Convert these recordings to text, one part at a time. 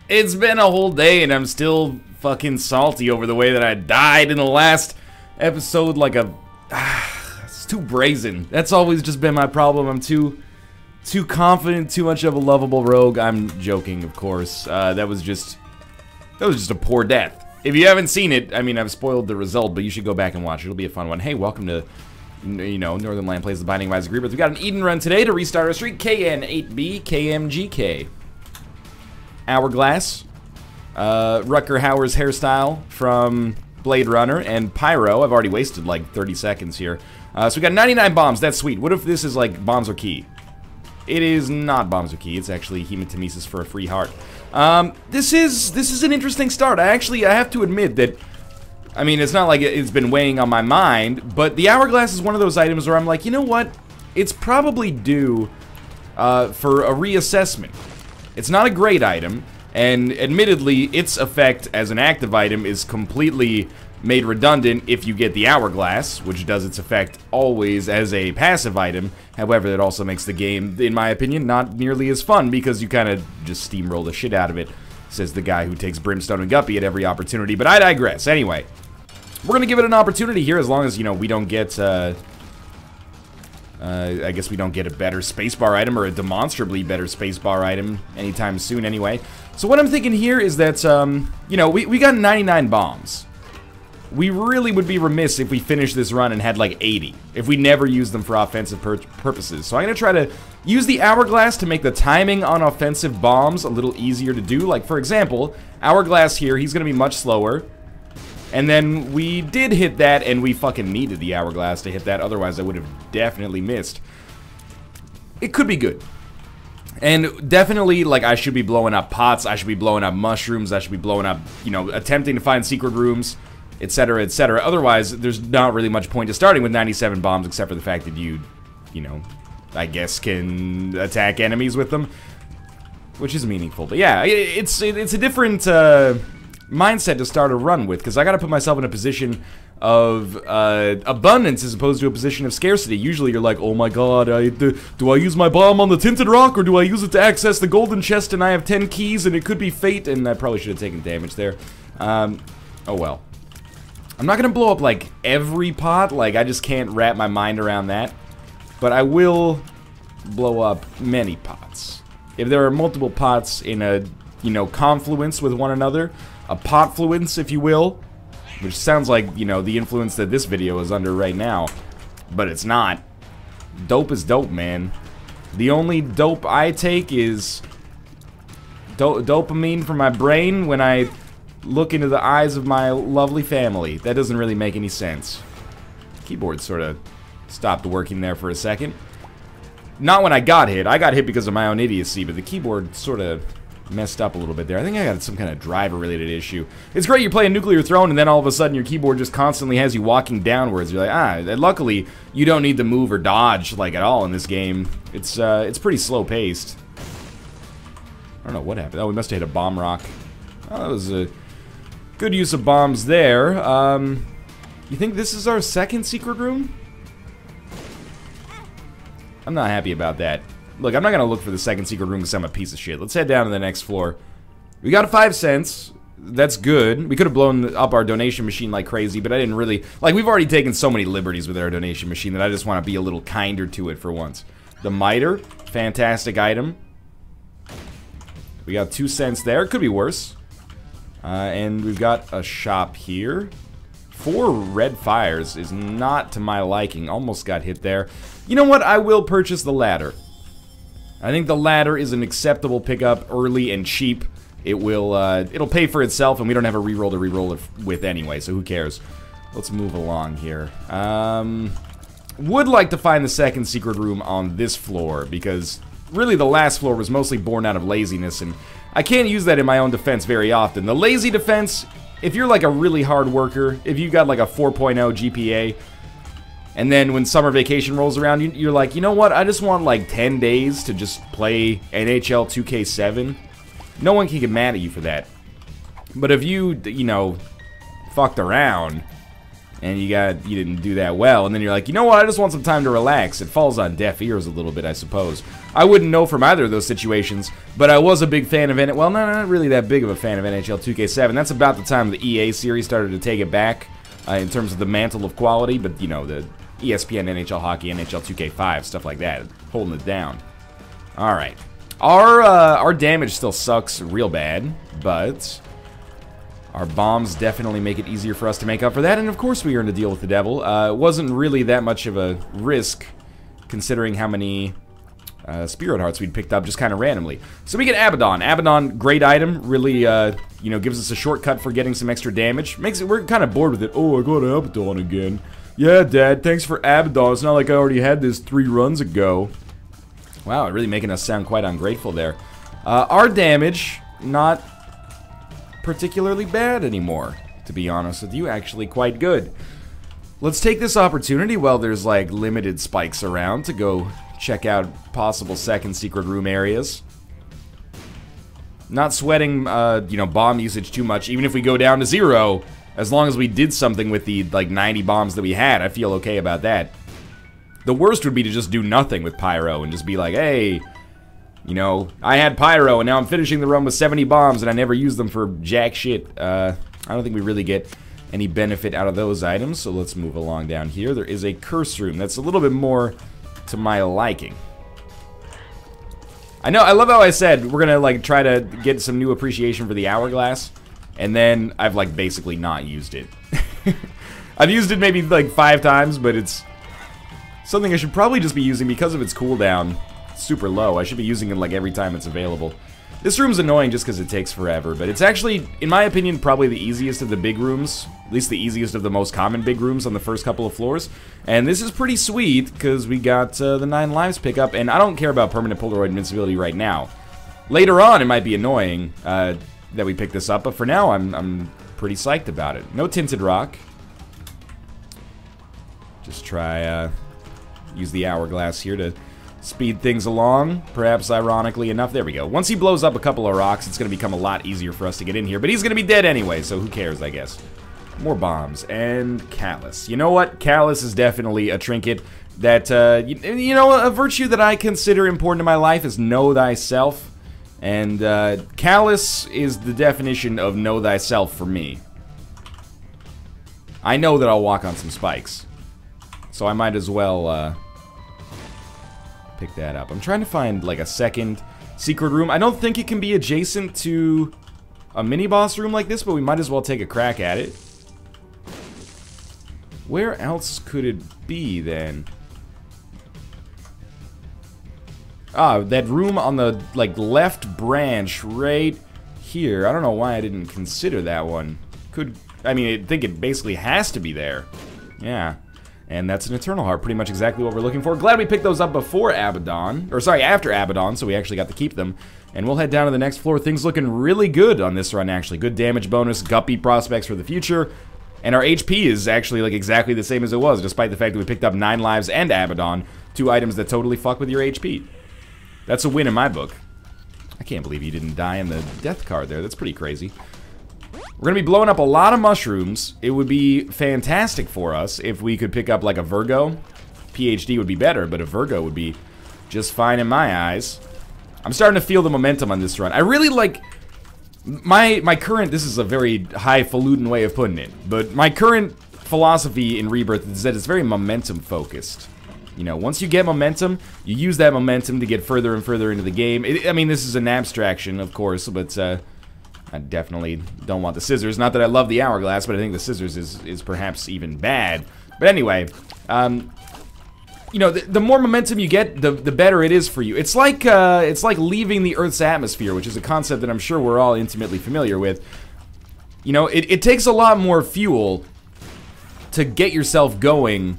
It's been a whole day and I'm still fucking salty over the way that I died in the last episode like a... it's too brazen. That's always just been my problem. I'm too confident, too much of a lovable rogue. I'm joking, of course. That was just a poor death. If you haven't seen it, I mean, I've spoiled the result, but you should go back and watch it. It'll be a fun one. Hey, welcome to, you know, Northern Land Plays the Binding of Isaac Rebirth. We've got an Eden run today to restart our streak. KN8B, KMGK. Hourglass. Rutger Hauer's hairstyle from Blade Runner. And Pyro. I've already wasted like 30 seconds here. So we got 99 bombs. That's sweet. What if this is like bombs are key? It is not bombs are key. It's actually hematemesis for a free heart. This is an interesting start. I have to admit that, I mean, it's not like it's been weighing on my mind, but the Hourglass is one of those items where I'm like, you know what? It's probably due for a reassessment. It's not a great item, and admittedly, its effect as an active item is completely made redundant if you get the Hourglass, which does its effect always as a passive item. However, it also makes the game, in my opinion, not nearly as fun because you kind of just steamroll the shit out of it, says the guy who takes Brimstone and Guppy at every opportunity. But I digress. Anyway, we're going to give it an opportunity here as long as, you know, we don't get, I guess we don't get a better spacebar item or a demonstrably better spacebar item anytime soon anyway. So what I'm thinking here is that, you know, we got 99 bombs. We really would be remiss if we finished this run and had like 80, if we never used them for offensive purposes. So I'm going to try to use the Hourglass to make the timing on offensive bombs a little easier to do. Like, for example, Hourglass here, he's going to be much slower. And then we did hit that, and we fucking needed the Hourglass to hit that, otherwise I would have definitely missed. It could be good. And definitely, like, I should be blowing up pots, I should be blowing up mushrooms, I should be blowing up, you know, attempting to find secret rooms, etc., etc. Otherwise, there's not really much point to starting with 97 bombs, except for the fact that you know, I guess can attack enemies with them, which is meaningful. But yeah, it's a different mindset to start a run with, because I gotta put myself in a position of abundance as opposed to a position of scarcity. Usually you're like, oh my god, do I use my bomb on the tinted rock, or do I use it to access the golden chest and I have 10 keys and it could be fate, and I probably should have taken damage there. Oh well. I'm not gonna blow up like every pot, like I just can't wrap my mind around that, but I will blow up many pots. If there are multiple pots in a, you know, confluence with one another, a potfluence, if you will, which sounds like, you know, the influence that this video is under right now, but it's not. Dope is dope, man. The only dope I take is dopamine for my brain when I look into the eyes of my lovely family. That doesn't really make any sense. Keyboard sort of stopped working there for a second. Not when I got hit. I got hit because of my own idiocy, but the keyboard sort of messed up a little bit there. I think I got some kind of driver-related issue. It's great you're playing Nuclear Throne, and then all of a sudden your keyboard just constantly has you walking downwards. You're like, luckily you don't need to move or dodge like at all in this game. It's pretty slow-paced. I don't know what happened. Oh, we must have hit a bomb rock. Oh, that was a good use of bombs there. You think this is our second secret room? I'm not happy about that. Look, I'm not gonna look for the second secret room because I'm a piece of shit. Let's head down to the next floor. We got 5 cents. That's good. We could have blown up our donation machine like crazy, but I didn't really... Like, we've already taken so many liberties with our donation machine that I just want to be a little kinder to it for once. The miter, fantastic item. We got 2 cents there. Could be worse. And we've got a shop here. 4 red fires is not to my liking. Almost got hit there. You know what? I will purchase the ladder. I think the ladder is an acceptable pickup, early and cheap. It will, it'll pay for itself, and we don't have a reroll to reroll it with anyway, so who cares? Let's move along here. Would like to find the second secret room on this floor, because really the last floor was mostly born out of laziness, and I can't use that in my own defense very often. The lazy defense, if you're like a really hard worker, if you got like a 4.0 GPA, and then when summer vacation rolls around, you're like, you know what, I just want like 10 days to just play NHL 2K7. No one can get mad at you for that. But if you know, fucked around, and you didn't do that well, and then you're like, you know what, I just want some time to relax. It falls on deaf ears a little bit, I suppose. I wouldn't know from either of those situations, but I was a big fan of NHL. Well, no, not really that big of a fan of NHL 2K7. That's about the time the EA series started to take it back in terms of the mantle of quality, but, you know, the ESPN, NHL Hockey, NHL 2K5, stuff like that, holding it down. Alright. Our damage still sucks real bad, but our bombs definitely make it easier for us to make up for that, and of course we earned a deal with the devil. It wasn't really that much of a risk, considering how many Spirit Hearts we'd picked up just kind of randomly. So we get Abaddon. Abaddon, great item, really, you know, gives us a shortcut for getting some extra damage. We're kind of bored with it. Oh, I got Abaddon again. Yeah, Dad, thanks for Abaddon. It's not like I already had this 3 runs ago. Wow, really making us sound quite ungrateful there. Our damage, not particularly bad anymore, to be honest with you. Actually quite good. Let's take this opportunity while there's like limited spikes around to go check out possible second secret room areas. Not sweating you know, bomb usage too much. Even if we go down to 0, as long as we did something with the like 90 bombs that we had, I feel okay about that. The worst would be to just do nothing with Pyro and just be like, hey, you know, I had Pyro, and now I'm finishing the run with 70 bombs, and I never used them for jack shit. I don't think we really get any benefit out of those items, so let's move along down here. There is a curse room that's a little bit more to my liking. I know, I love how I said we're gonna, like, try to get some new appreciation for the Hourglass, and then I've, like, basically not used it. I've used it maybe, like, 5 times, but it's something I should probably just be using because of its cooldown. Super low. I should be using it like every time it's available. This room's annoying just because it takes forever, but it's actually, in my opinion, probably the easiest of the big rooms. At least the easiest of the most common big rooms on the first couple of floors. And this is pretty sweet because we got the 9 lives pickup, and I don't care about permanent Polaroid invincibility right now. Later on, it might be annoying that we pick this up, but for now, I'm pretty psyched about it. No tinted rock. Just try use the Hourglass here to speed things along, perhaps ironically enough. There we go. Once he blows up a couple of rocks, it's going to become a lot easier for us to get in here. But he's going to be dead anyway, so who cares, I guess. More bombs. And Callus. You know what? Callus is definitely a trinket that, you know, a virtue that I consider important in my life is know thyself. And Callus is the definition of know thyself for me. I know that I'll walk on some spikes, so I might as well pick that up. I'm trying to find like a second secret room. I don't think it can be adjacent to a mini-boss room like this, but we might as well take a crack at it. Where else could it be then? Ah, that room on the like left branch right here. I don't know why I didn't consider that one. I mean, I think it basically has to be there. Yeah. And that's an Eternal Heart, pretty much exactly what we're looking for. Glad we picked those up before Abaddon, or sorry, after Abaddon, so we actually got to keep them. And we'll head down to the next floor. Things looking really good on this run, actually. Good damage bonus, Guppy prospects for the future. And our HP is actually like exactly the same as it was, despite the fact that we picked up 9 lives and Abaddon, 2 items that totally fuck with your HP. That's a win in my book. I can't believe you didn't die in the death card there. That's pretty crazy. We're going to be blowing up a lot of mushrooms. It would be fantastic for us if we could pick up like a Virgo. PhD would be better, but a Virgo would be just fine in my eyes. I'm starting to feel the momentum on this run. I really like my current, this is a very highfalutin way of putting it, but my current philosophy in Rebirth is that it's very momentum focused. You know, once you get momentum, you use that momentum to get further and further into the game. I mean, this is an abstraction, of course, but I definitely don't want the scissors. Not that I love the Hourglass, but I think the scissors is perhaps even bad. But anyway, you know, the more momentum you get, the better it is for you. It's like leaving the Earth's atmosphere, which is a concept that I'm sure we're all intimately familiar with. You know, it takes a lot more fuel to get yourself going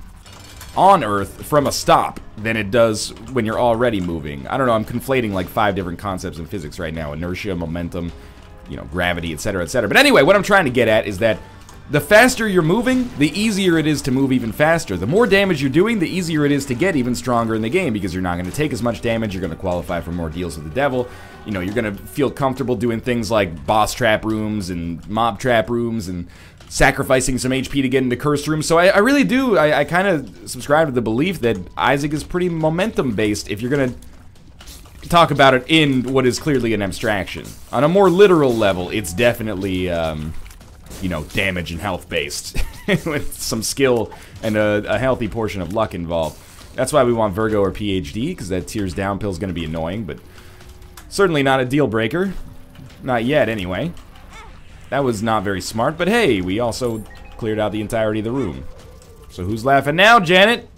on Earth from a stop than it does when you're already moving. I don't know, I'm conflating like 5 different concepts in physics right now. Inertia, momentum, you know, gravity, etc., etc. But anyway, what I'm trying to get at is that the faster you're moving, the easier it is to move even faster. The more damage you're doing, the easier it is to get even stronger in the game, because you're not going to take as much damage, you're going to qualify for more deals with the devil. You know, you're going to feel comfortable doing things like boss trap rooms and mob trap rooms and sacrificing some HP to get into cursed rooms. So I really do, I kind of subscribe to the belief that Isaac is pretty momentum-based if you're going to talk about it in what is clearly an abstraction. On a more literal level, it's definitely, you know, damage and health based with some skill and a healthy portion of luck involved. That's why we want Virgo or PhD, because that tears down pill is going to be annoying, but certainly not a deal breaker. Not yet, anyway. That was not very smart, but hey, we also cleared out the entirety of the room. So who's laughing now, Janet?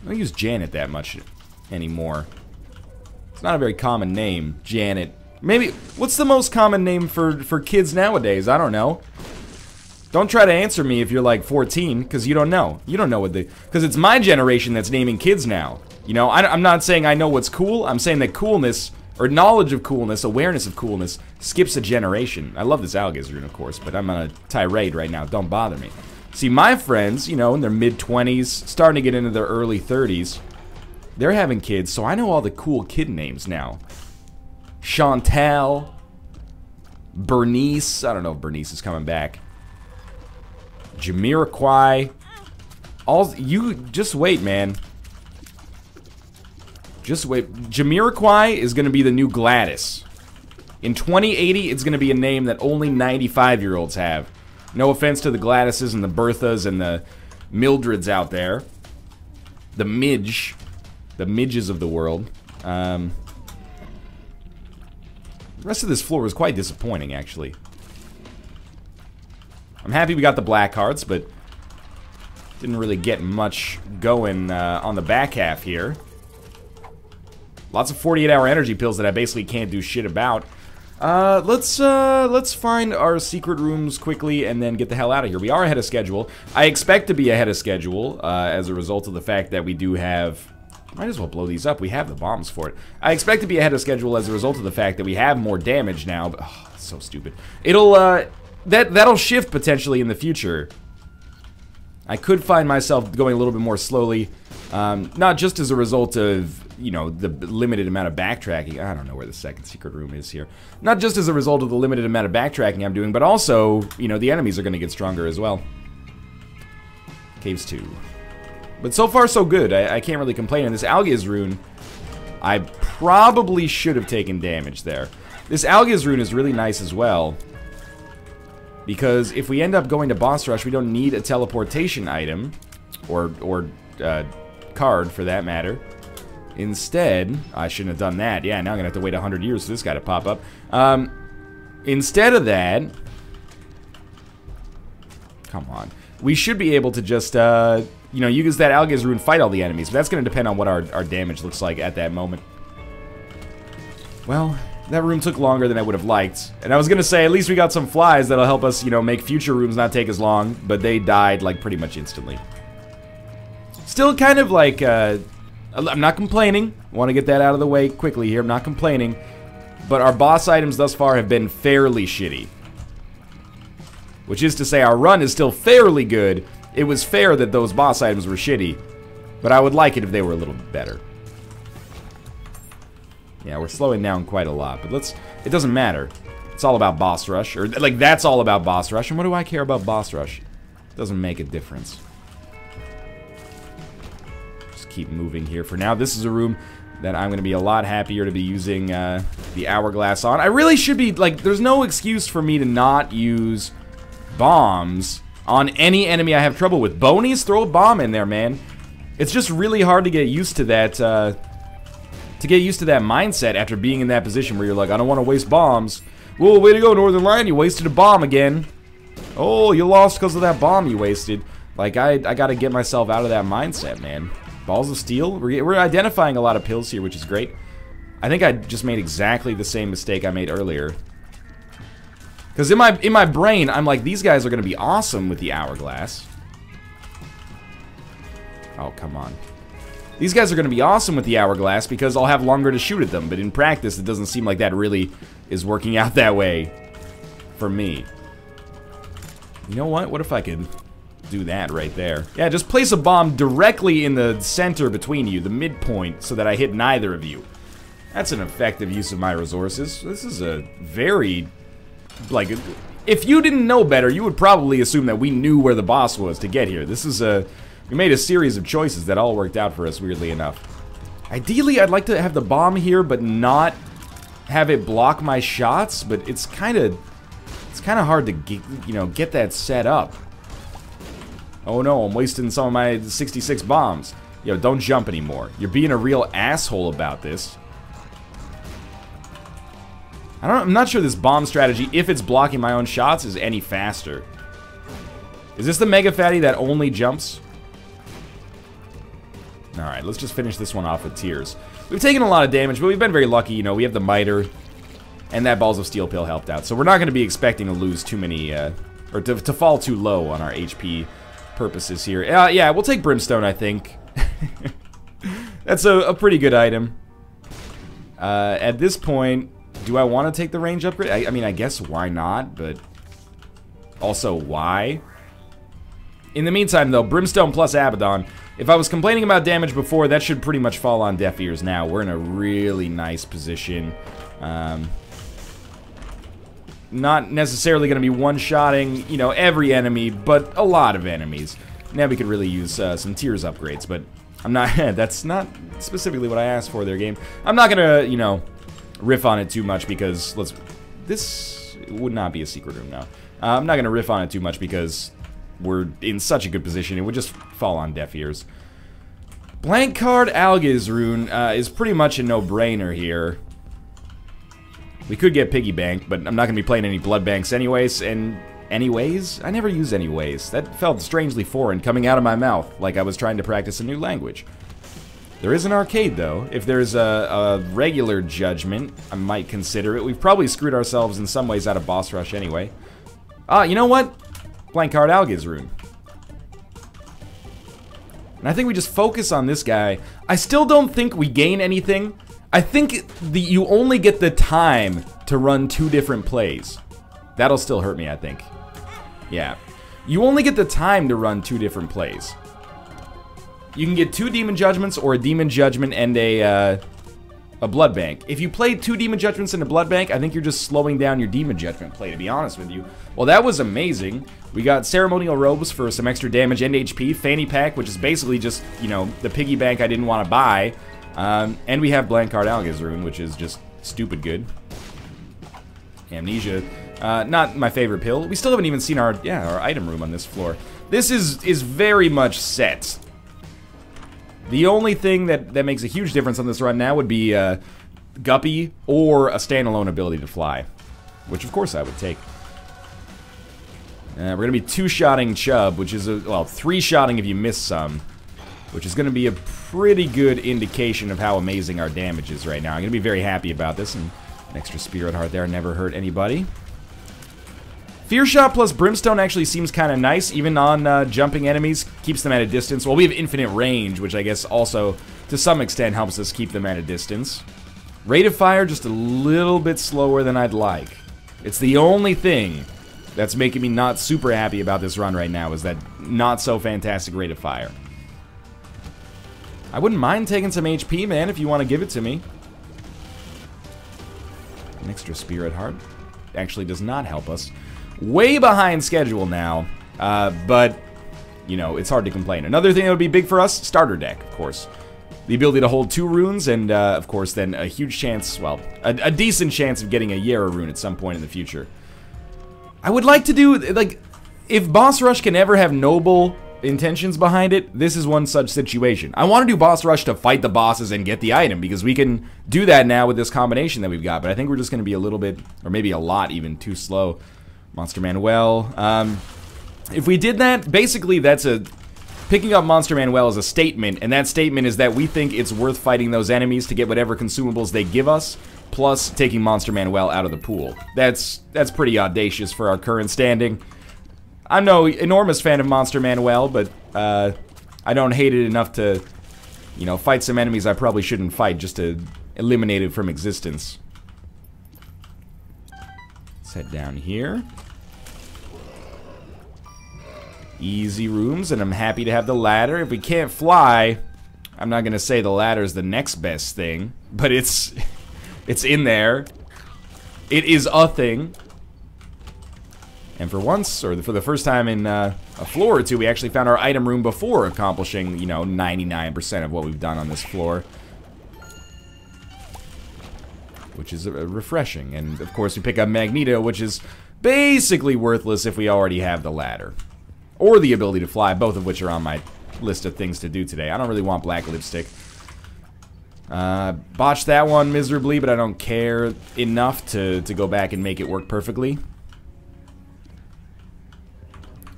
I don't use Janet that much anymore. It's not a very common name, Janet. Maybe, what's the most common name for kids nowadays? I don't know. Don't try to answer me if you're like 14, because you don't know. You don't know what because it's my generation that's naming kids now. You know, I'm not saying I know what's cool. I'm saying that coolness, or knowledge of coolness, awareness of coolness, skips a generation. I love this Algiz rune, of course, but I'm on a tirade right now. Don't bother me. See, my friends, you know, in their mid-20s, starting to get into their early 30s, they're having kids, so I know all the cool kid names now. Chantal, Bernice, I don't know if Bernice is coming back. Jamiroquai. You just wait, man. Just wait. Jamiroquai is going to be the new Gladys. In 2080, it's going to be a name that only 95-year-olds have. No offense to the Gladyses and the Berthas and the Mildreds out there. The midges of the world. The rest of this floor was quite disappointing, actually. I'm happy we got the black hearts, but didn't really get much going on the back half here. Lots of 48-hour energy pills that I basically can't do shit about. Let's find our secret rooms quickly and then get the hell out of here. We are ahead of schedule. I expect to be ahead of schedule as a result of the fact that we do have... Might as well blow these up. We have the bombs for it. I expect to be ahead of schedule as a result of the fact that we have more damage now. But, oh, that's so stupid. It'll, that'll shift potentially in the future. I could find myself going a little bit more slowly. Not just as a result of, you know, the limited amount of backtracking. I don't know where the second secret room is here. Not just as a result of the limited amount of backtracking I'm doing, but also, you know, the enemies are going to get stronger as well. Caves 2. But so far, so good. I can't really complain. And this Algiz rune, I probably should have taken damage there. This Algiz rune is really nice as well, because if we end up going to boss rush, we don't need a teleportation item, or card for that matter. Instead, I shouldn't have done that. Yeah, now I'm gonna have to wait 100 years for this guy to pop up. Instead of that, come on, we should be able to just you know, use that Algiz rune, fight all the enemies. But that's going to depend on what our damage looks like at that moment. Well, that room took longer than I would have liked. And I was going to say, at least we got some flies that'll help us, you know, make future rooms not take as long. But they died, like, pretty much instantly. Still kind of like, I'm not complaining. I want to get that out of the way quickly here. I'm not complaining. But our boss items thus far have been fairly shitty. Which is to say, our run is still fairly good. It was fair that those boss items were shitty, but I would like it if they were a little bit better. Yeah, we're slowing down quite a lot, but it doesn't matter. It's all about boss rush, or like that's all about boss rush, and what do I care about boss rush? It doesn't make a difference. Just keep moving here for now. This is a room that I'm going to be a lot happier to be using the Hourglass on. I really should be, like, there's no excuse for me to not use bombs on any enemy I have trouble with. Bonies, throw a bomb in there, man. It's just really hard to get used to that, mindset after being in that position where you're like, I don't want to waste bombs. Whoa, way to go, Northern Lion, you wasted a bomb again. Oh, you lost because of that bomb you wasted. Like, I gotta get myself out of that mindset, man. Balls of Steel? We're identifying a lot of pills here, which is great. I think I just made exactly the same mistake I made earlier. Because in my brain, I'm like, these guys are going to be awesome with the Hourglass. Oh, come on. These guys are going to be awesome with the Hourglass because I'll have longer to shoot at them. But in practice, it doesn't seem like that really is working out that way for me. You know what? What if I could do that right there? Yeah, just place a bomb directly in the center between you, the midpoint, so that I hit neither of you. That's an effective use of my resources. This is a very, like, if you didn't know better, you would probably assume that we knew where the boss was to get here. This is we made a series of choices that all worked out for us, weirdly enough. Ideally, I'd like to have the bomb here, but not have it block my shots, but it's kind of hard to get, get that set up. Oh no, I'm wasting some of my 66 bombs. Yo, don't jump anymore. You're being a real asshole about this. I'm not sure this bomb strategy, if it's blocking my own shots, is any faster. Is this the Mega Fatty that only jumps? Alright, let's just finish this one off with tears. We've taken a lot of damage, but we've been very lucky. We have the Miter, and that Balls of Steel Pill helped out. So we're not going to be expecting to lose too many, or to fall too low on our HP purposes here. Yeah, we'll take Brimstone, I think. That's a pretty good item. At this point, do I want to take the range upgrade? I mean, I guess why not, but also why? In the meantime, though, Brimstone plus Abaddon. If I was complaining about damage before, that should pretty much fall on deaf ears now. We're in a really nice position. Not necessarily going to be one-shotting, every enemy, but a lot of enemies. Now we could really use some tears upgrades, but I'm not. That's not specifically what I asked for there, game. I'm not going to, riff on it too much because this would not be a secret room now. I'm not going to riff on it too much because we're in such a good position. It would just fall on deaf ears. Blank card Algiz rune is pretty much a no-brainer here. We could get Piggy Bank, but I'm not going to be playing any Blood Banks anyways. And anyways? I never use anyways. That felt strangely foreign coming out of my mouth, like I was trying to practice a new language. There is an arcade, though. If there's a regular judgment, I might consider it. We've probably screwed ourselves in some ways out of boss rush anyway. You know what? Blank card Algiz rune. And I think we just focus on this guy. I still don't think we gain anything. I think you only get the time to run 2 different plays. That'll still hurt me, I think. Yeah. You only get the time to run 2 different plays. You can get 2 Demon Judgments or a Demon Judgment and a Blood Bank. If you play 2 Demon Judgments and a Blood Bank, I think you're just slowing down your Demon Judgment play, to be honest with you. Well, that was amazing. We got Ceremonial Robes for some extra damage and HP. Fanny Pack, which is basically just, the piggy bank I didn't want to buy. And we have Blank Card Algiz rune, which is just stupid good. Amnesia. Not my favorite pill. We still haven't even seen our item room on this floor. This is very much set. The only thing that makes a huge difference on this run now would be Guppy or a standalone ability to fly, which of course I would take. We're going to be 2-shotting Chubb, which is, 3-shotting if you miss some, which is going to be a pretty good indication of how amazing our damage is right now. I'm going to be very happy about this, and an extra Spirit Heart there never hurt anybody. Fear Shot plus Brimstone actually seems kind of nice, even on jumping enemies. Keeps them at a distance. Well, we have infinite range, which I guess also, to some extent, helps us keep them at a distance. Rate of fire, just a little bit slower than I'd like. It's the only thing that's making me not super happy about this run right now, is that not so fantastic rate of fire. I wouldn't mind taking some HP, man, if you want to give it to me. An extra Spirit Heart actually does not help us. Way behind schedule now, but, it's hard to complain. Another thing that would be big for us, starter deck, of course. The ability to hold 2 runes, and, of course, then a huge chance, well, a decent chance of getting a Yera rune at some point in the future. I would like to do, like, if Boss Rush can ever have noble intentions behind it, this is one such situation. I want to do Boss Rush to fight the bosses and get the item, because we can do that now with this combination that we've got, but I think we're just going to be a little bit, or maybe a lot even, too slow. Monster Manuel. If we did that, basically that's picking up Monster Manuel is a statement, and that statement is that we think it's worth fighting those enemies to get whatever consumables they give us, plus taking Monster Manuel out of the pool. That's pretty audacious for our current standing. I'm no enormous fan of Monster Manuel, but I don't hate it enough to, fight some enemies I probably shouldn't fight just to eliminate it from existence. Let's head down here. Easy rooms, and I'm happy to have the ladder. If we can't fly, I'm not gonna say the ladder's the next best thing, but it's in there. It is a thing. And for once, or for the first time in a floor or two, we actually found our item room before accomplishing, you know, 99% of what we've done on this floor. Which is refreshing. And of course we pick up Magneto, which is basically worthless if we already have the ladder. Or the ability to fly, both of which are on my list of things to do today. I don't really want black lipstick. Botched that one miserably, but I don't care enough to go back and make it work perfectly.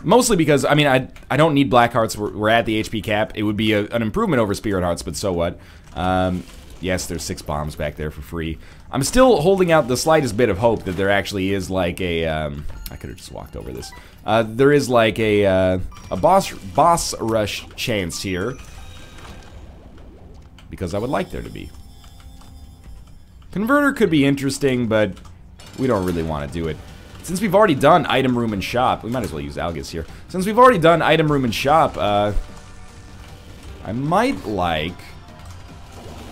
Mostly because, I mean, I don't need black hearts. We're at the HP cap. It would be an improvement over spirit hearts, but so what? Yes, there's 6 bombs back there for free. I'm still holding out the slightest bit of hope that there actually is like a, I could have just walked over this. There is like a boss rush chance here. Because I would like there to be. Converter could be interesting, but we don't really want to do it. Since we've already done item room and shop, we might as well use Algiz here. Since we've already done item room and shop, I might like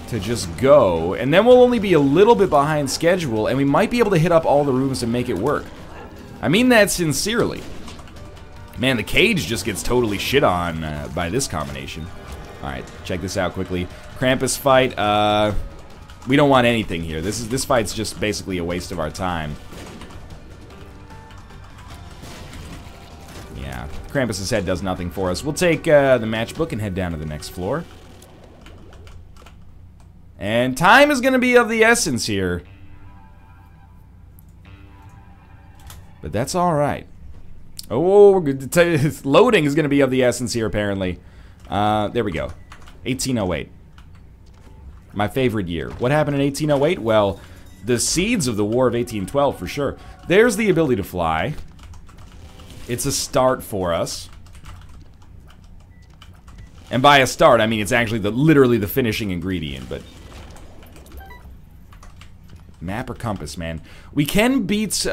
to just go, and then we'll only be a little bit behind schedule, and we might be able to hit up all the rooms and make it work. I mean that sincerely. Man, the cage just gets totally shit on by this combination. Alright, check this out quickly. Krampus fight, we don't want anything here. This fight's just basically a waste of our time. Yeah, Krampus's head does nothing for us. We'll take the matchbook and head down to the next floor. And time is going to be of the essence here. But that's alright. Oh, loading is going to be of the essence here, apparently. There we go. 1808. My favorite year. What happened in 1808? Well, the seeds of the War of 1812, for sure. There's the ability to fly. It's a start for us. And by a start, I mean it's actually literally the finishing ingredient, but... Map or compass, man. We can beat,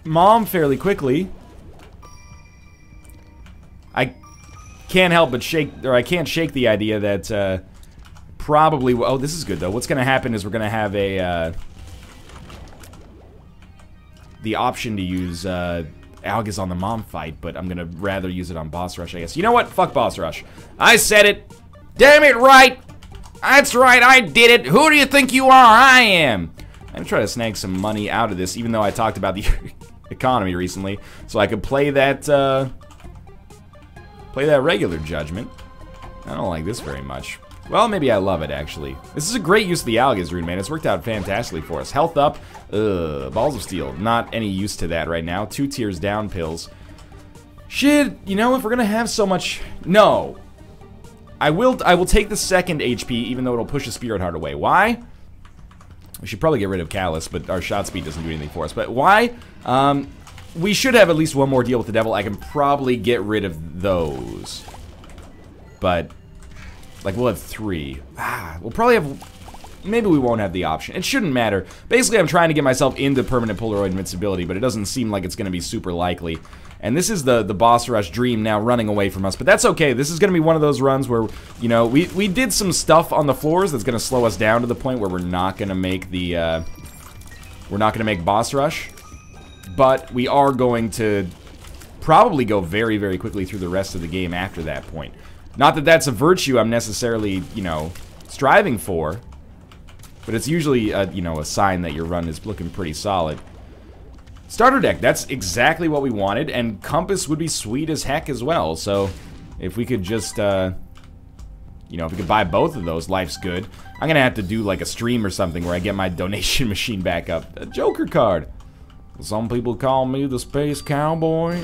Mom fairly quickly. I can't help but I can't shake the idea that, probably, oh, this is good, though. What's gonna happen is we're gonna have the option to use, Algiz on the Mom fight, but I'm gonna rather use it on Boss Rush, I guess. You know what? Fuck Boss Rush. I said it! Damn it right! That's right, I did it! Who do you think you are? I am! I'm gonna try to snag some money out of this, even though I talked about the economy recently, so I could play that regular Judgment. I don't like this very much. Well, maybe I love it, actually. This is a great use of the Algiz rune, man. It's worked out fantastically for us. Health up. Balls of Steel. Not any use to that right now. 2 tiers down pills. Shit, you know, if we're gonna have so much... No. I will take the second HP, even though it'll push a Spirit Heart away. Why? We should probably get rid of Callus, but our shot speed doesn't do anything for us. But why? We should have at least one more deal with the devil. I can probably get rid of those. But... like, we'll have 3. We'll probably have... Maybe we won't have the option. It shouldn't matter. Basically, I'm trying to get myself into permanent Polaroid invincibility, but it doesn't seem like it's going to be super likely. And this is the Boss Rush dream now running away from us. But that's okay. This is going to be one of those runs where, you know, we did some stuff on the floors that's going to slow us down to the point where we're not going to make the... we're not going to make Boss Rush. But we are going to probably go very, very quickly through the rest of the game after that point. Not that that's a virtue I'm necessarily, you know, striving for. But it's usually, you know, a sign that your run is looking pretty solid. Starter deck, that's exactly what we wanted. And Compass would be sweet as heck as well. So, if we could just, you know, if we could buy both of those, life's good. I'm going to have to do, like, a stream or something where I get my donation machine back up. A Joker card. Some people call me the Space Cowboy.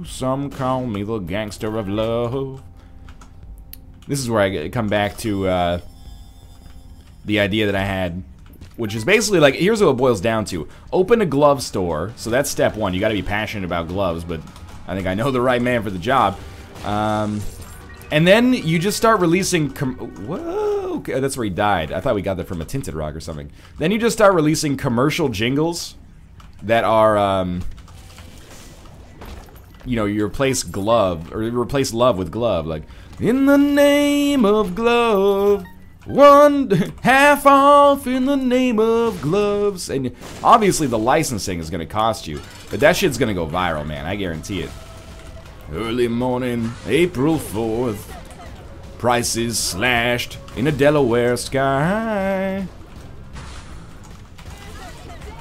Some call me the Gangster of Love. This is where I come back to the idea that I had, which is basically like, here's what it boils down to. Open a glove store. So that's step 1. You got to be passionate about gloves, but I think I know the right man for the job. And then you just start releasing... Whoa, okay, that's where he died. I thought we got that from a Tinted Rock or something. Then you just start releasing commercial jingles that are, you know, you replace glove, or you replace love with glove, like, in the name of glove, half off in the name of gloves. And obviously the licensing is gonna cost you, but that shit's gonna go viral, man, I guarantee it. Early morning, April 4th, prices slashed in a Delaware sky.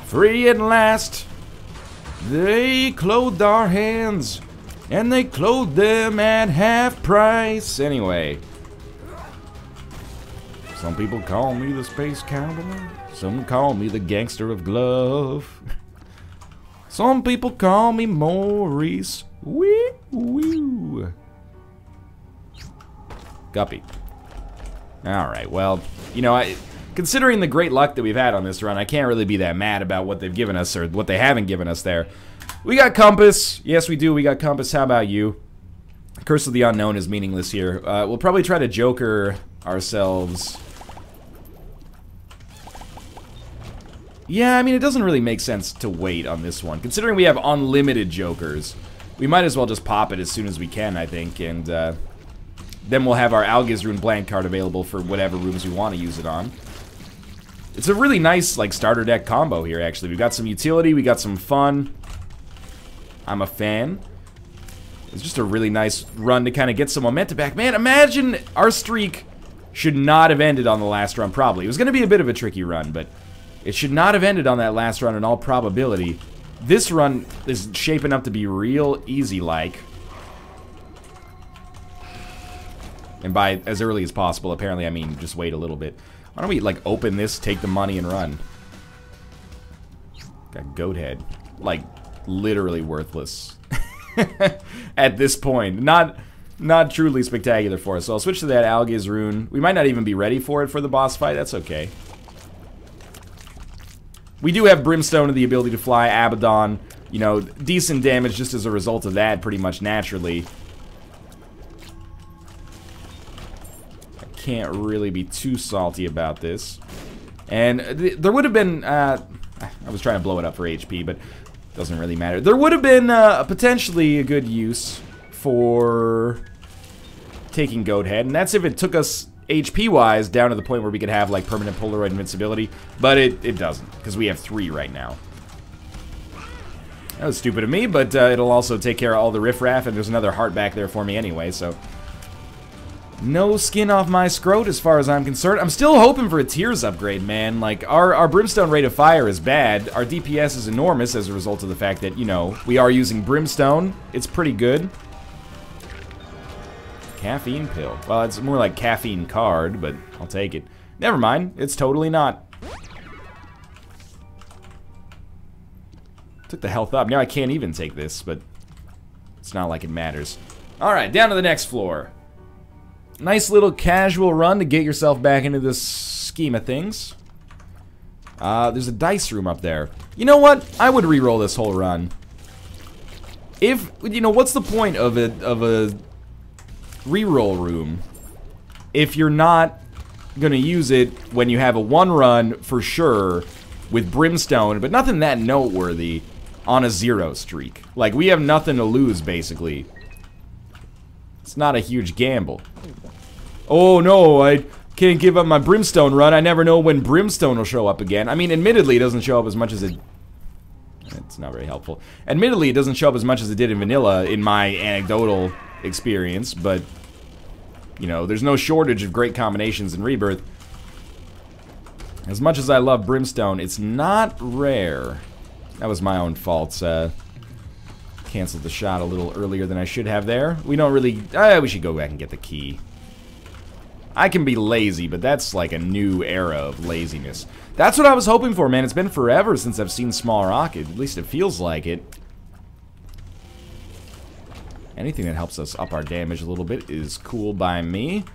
Free at last, they clothed our hands, and they clothed them at half price. Anyway, some people call me the space cowboy, some call me the gangster of glove. Some people call me Maurice. Wee woo. Guppy. Alright, well, you know, considering the great luck that we've had on this run, I can't really be that mad about what they've given us, or what they haven't given us there. We got Compass. Yes, we do. We got Compass. How about you? Curse of the Unknown is meaningless here. We'll probably try to Joker ourselves. Yeah, I mean, it doesn't really make sense to wait on this one. Considering we have unlimited Jokers, we might as well just pop it as soon as we can, I think, and then we'll have our Algiz Rune blank card available for whatever rooms we want to use it on. It's a really nice, like, starter deck combo here, actually. We've got some utility, we got some fun. I'm a fan. It's just a really nice run to kind of get some momentum back. Man, imagine our streak should not have ended on the last run, probably. It was going to be a bit of a tricky run, but it should not have ended on that last run in all probability. This run is shaping up to be real easy-like. And by as early as possible, apparently I mean just wait a little bit. Why don't we, like, open this, take the money, and run? Got goat head. Like, literally worthless. At this point. Not truly spectacular for us. So I'll switch to that Algiz Rune. We might not even be ready for it for the boss fight. That's okay. We do have Brimstone and the ability to fly, Abaddon. You know, decent damage just as a result of that, pretty much naturally. Can't really be too salty about this. And there would have been, I was trying to blow it up for HP, but it doesn't really matter. There would have been potentially a good use for taking Goat Head, and that's if it took us HP-wise down to the point where we could have, like, permanent Polaroid invincibility, but it doesn't, because we have 3 right now. That was stupid of me, but it'll also take care of all the riffraff, and there's another heart back there for me anyway, so no skin off my scrot as far as I'm concerned. I'm still hoping for a Tears upgrade, man. Like, our Brimstone rate of fire is bad. Our DPS is enormous as a result of the fact that, you know, we are using Brimstone. It's pretty good. Caffeine pill. Well, it's more like caffeine card, but I'll take it. Never mind. It's totally not. Took the health up. Now I can't even take this, but it's not like it matters. Alright, down to the next floor. Nice little casual run to get yourself back into this scheme of things. There's a dice room up there. You know what? I would re-roll this whole run. If, you know, what's the point of a re-roll room if you're not gonna use it when you have a 1 run for sure with Brimstone, but nothing that noteworthy on a 0 streak. Like, we have nothing to lose, basically. It's not a huge gamble. Oh no, I can't give up my Brimstone run. I never know when Brimstone will show up again. I mean, admittedly, it doesn't show up as much as it... It's not very helpful. Admittedly, it doesn't show up as much as it did in vanilla in my anecdotal experience, but, you know, there's no shortage of great combinations in Rebirth. As much as I love Brimstone, it's not rare. That was my own fault. Canceled the shot a little earlier than I should have there. We don't really... we should go back and get the key. I can be lazy, but that's like a new era of laziness. That's what I was hoping for, man. It's been forever since I've seen Small Rocket. At least it feels like it. Anything that helps us up our damage a little bit is cool by me.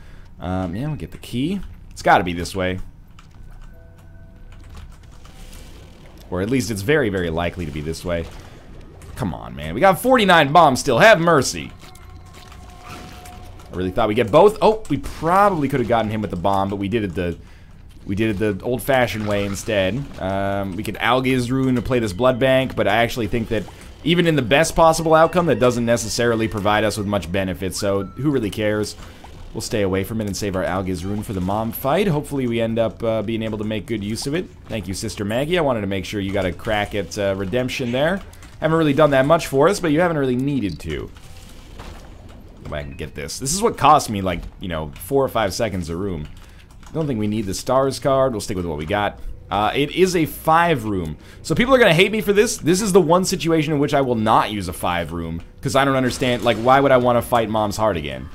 Yeah, we'll get the key. It's got to be this way. Or at least it's very, very likely to be this way. Come on, man. We got 49 bombs still. Have mercy. I really thought we'd get both. Oh, we probably could have gotten him with the bomb, but we did it the old-fashioned way instead. We could Algiz Rune to play this blood bank, but I actually think that even in the best possible outcome, that doesn't necessarily provide us with much benefit, so who really cares? We'll stay away from it and save our Algiz rune for the mom fight. Hopefully we end up being able to make good use of it. Thank you, Sister Maggie. I wanted to make sure you got a crack at redemption there. Haven't really done that much for us, but you haven't really needed to. Go back and get this. This is what cost me, like, you know, 4 or 5 seconds a room. Don't think we need the stars card. We'll stick with what we got. It is a 5 room. So people are going to hate me for this. This is the one situation in which I will not use a 5 room. Because I don't understand, like, why would I want to fight Mom's Heart again?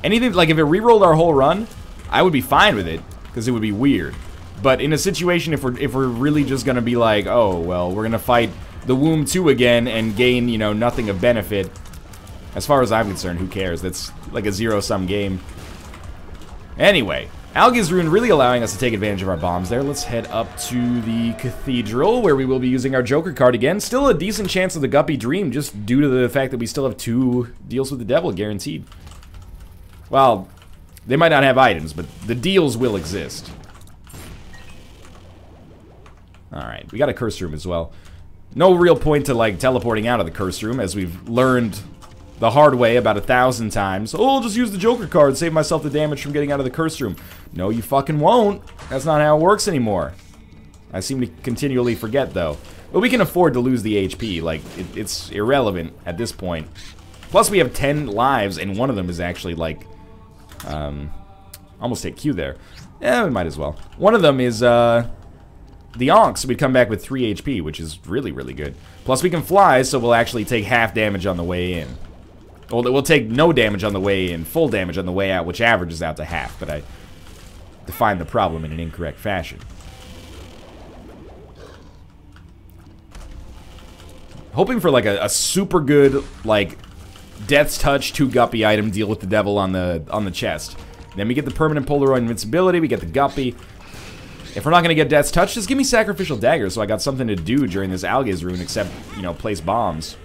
Anything, like, if it re-rolled our whole run, I would be fine with it. Because it would be weird. But in a situation, if we're really just going to be like, oh, well, we're going to fight the Womb 2 again and gain, you know, nothing of benefit. As far as I'm concerned, who cares? That's like a zero-sum game. Anyway, Algiz rune really allowing us to take advantage of our bombs there. Let's head up to the Cathedral, where we will be using our Joker card again. Still a decent chance of the Guppy Dream, just due to the fact that we still have 2 deals with the devil guaranteed. Well, they might not have items, but the deals will exist. Alright, we got a curse room as well. No real point to, like, teleporting out of the curse room, as we've learned the hard way about 1,000 times. Oh, I'll just use the Joker card, save myself the damage from getting out of the curse room. No, you fucking won't. That's not how it works anymore. I seem to continually forget, though. But we can afford to lose the HP. Like, it's irrelevant at this point. Plus, we have 10 lives, and one of them is actually, like, almost hit Q there. Yeah, we might as well. One of them is, the Onk, so we'd come back with 3 HP, which is really, really good. Plus, we can fly, so we'll actually take half damage on the way in. Well, we'll take no damage on the way in, full damage on the way out, which averages out to half, but I defined the problem in an incorrect fashion. Hoping for, like, a super good, like, Death's Touch 2 Guppy item deal with the devil on the chest. Then we get the permanent Polaroid invincibility, we get the Guppy. If we're not going to get Death's Touch, just give me Sacrificial Dagger so I got something to do during this Algiz rune except, you know, place bombs.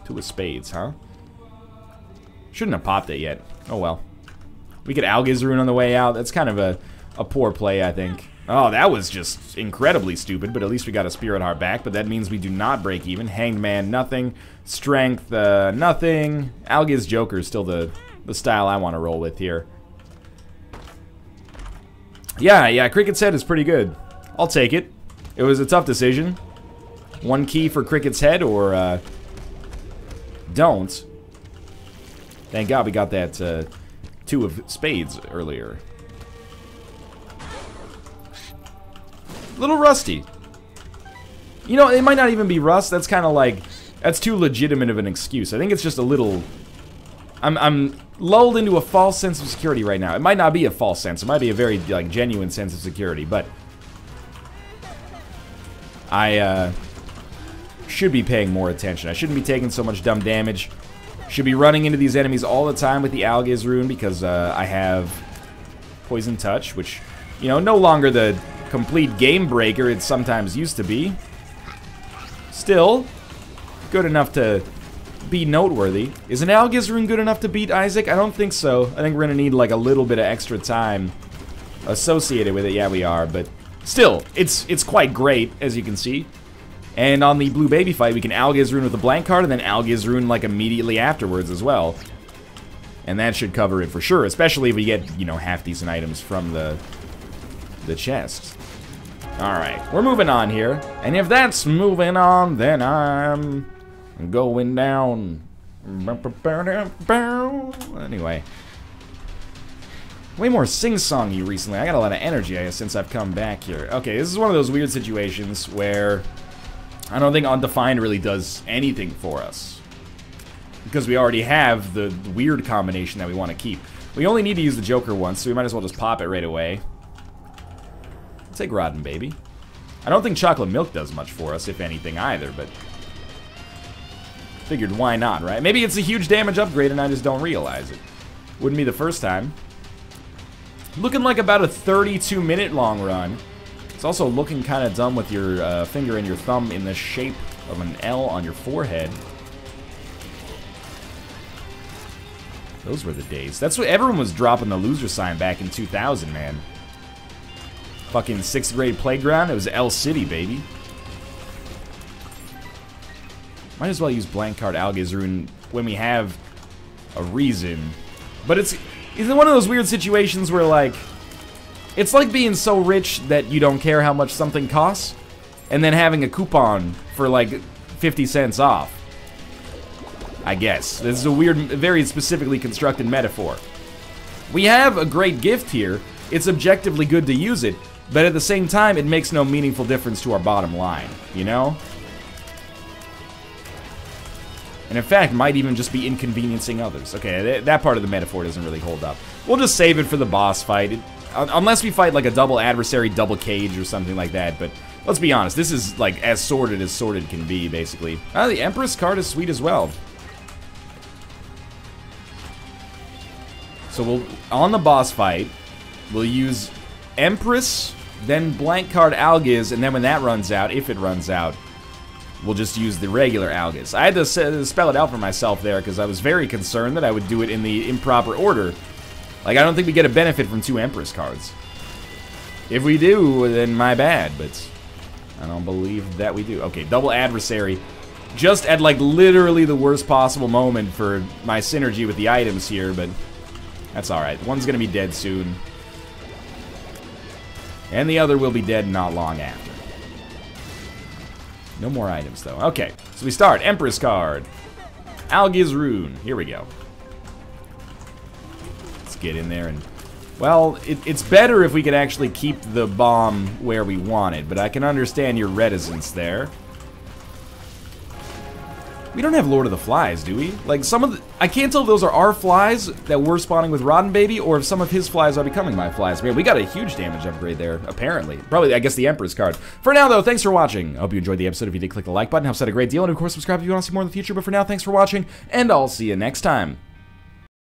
2 of spades, huh? Shouldn't have popped it yet. Oh well. We get Algiz rune on the way out. That's kind of a poor play, I think. Oh, that was just incredibly stupid, but at least we got a Spirit Heart back, but that means we do not break even. Hanged Man, nothing. Strength, nothing. Algiz Joker is still the style I want to roll with here. Yeah, Cricket's Head is pretty good. I'll take it. It was a tough decision. 1 key for Cricket's Head or, don't. Thank God we got that, 2 of spades earlier. Little rusty. You know, it might not even be rust. That's kind of like, that's too legitimate of an excuse. I think it's just a little... I'm lulled into a false sense of security right now. It might not be a false sense. It might be a very, like, genuine sense of security, but I should be paying more attention. I shouldn't be taking so much dumb damage. Should be running into these enemies all the time with the Algiz rune because I have Poison Touch, which, you know, no longer the complete game breaker it sometimes used to be. Still, good enough to be noteworthy. Is an Algiz rune good enough to beat Isaac? I don't think so. I think we're gonna need like a little bit of extra time associated with it. Yeah, we are, but still, it's quite great, as you can see. And on the Blue Baby fight, we can Algiz rune with a blank card, and then Algiz rune like immediately afterwards as well. And that should cover it for sure, especially if we get, you know, half-decent items from the chest. Alright, we're moving on here. And if that's moving on, then I'm going down. Anyway. Way more sing-songy recently. I got a lot of energy since I've come back here. Okay, this is one of those weird situations where I don't think Undefined really does anything for us. Because we already have the weird combination that we want to keep. We only need to use the Joker once, so we might as well just pop it right away. I'll take Rotten Baby. I don't think Chocolate Milk does much for us, if anything, either, but figured why not, right? Maybe it's a huge damage upgrade and I just don't realize it. Wouldn't be the first time. Looking like about a 32-minute long run. It's also looking kind of dumb with your finger and your thumb in the shape of an L on your forehead. Those were the days. That's what everyone was dropping the loser sign back in 2000, man. Fucking 6th grade playground. It was L City, baby. Might as well use blank card Algiz rune when we have a reason. But it's one of those weird situations where, like, it's like being so rich that you don't care how much something costs, and then having a coupon for, like, 50 cents off. I guess. This is a weird, very specifically constructed metaphor. We have a great gift here. It's objectively good to use it, but at the same time, it makes no meaningful difference to our bottom line, you know? And in fact, might even just be inconveniencing others. Okay, that part of the metaphor doesn't really hold up. We'll just save it for the boss fight. Unless we fight like a double adversary, double cage, or something like that, but let's be honest, this is like as sorted can be, basically. The Empress card is sweet as well. So we'll, on the boss fight, we'll use Empress, then blank card Algiz, and then when that runs out, if it runs out, we'll just use the regular Algiz. I had to spell it out for myself there because I was very concerned that I would do it in the improper order. Like, I don't think we get a benefit from 2 Empress cards. If we do, then my bad, but I don't believe that we do. Okay, double adversary. Just at, like, literally the worst possible moment for my synergy with the items here, but that's alright. One's gonna be dead soon. And the other will be dead not long after. No more items, though. Okay, so we start. Empress card. Algiz rune. Here we go. Let's get in there and... Well, it's better if we could actually keep the bomb where we want it, but I can understand your reticence there. We don't have Lord of the Flies, do we? Like, some of the... I can't tell if those are our flies that we're spawning with Rotten Baby, or if some of his flies are becoming my flies. Man, we got a huge damage upgrade there, apparently. Probably, I guess, the Emperor's card. For now, though, thanks for watching. I hope you enjoyed the episode. If you did, click the like button. Helps out a great deal. And, of course, subscribe if you want to see more in the future. But for now, thanks for watching, and I'll see you next time.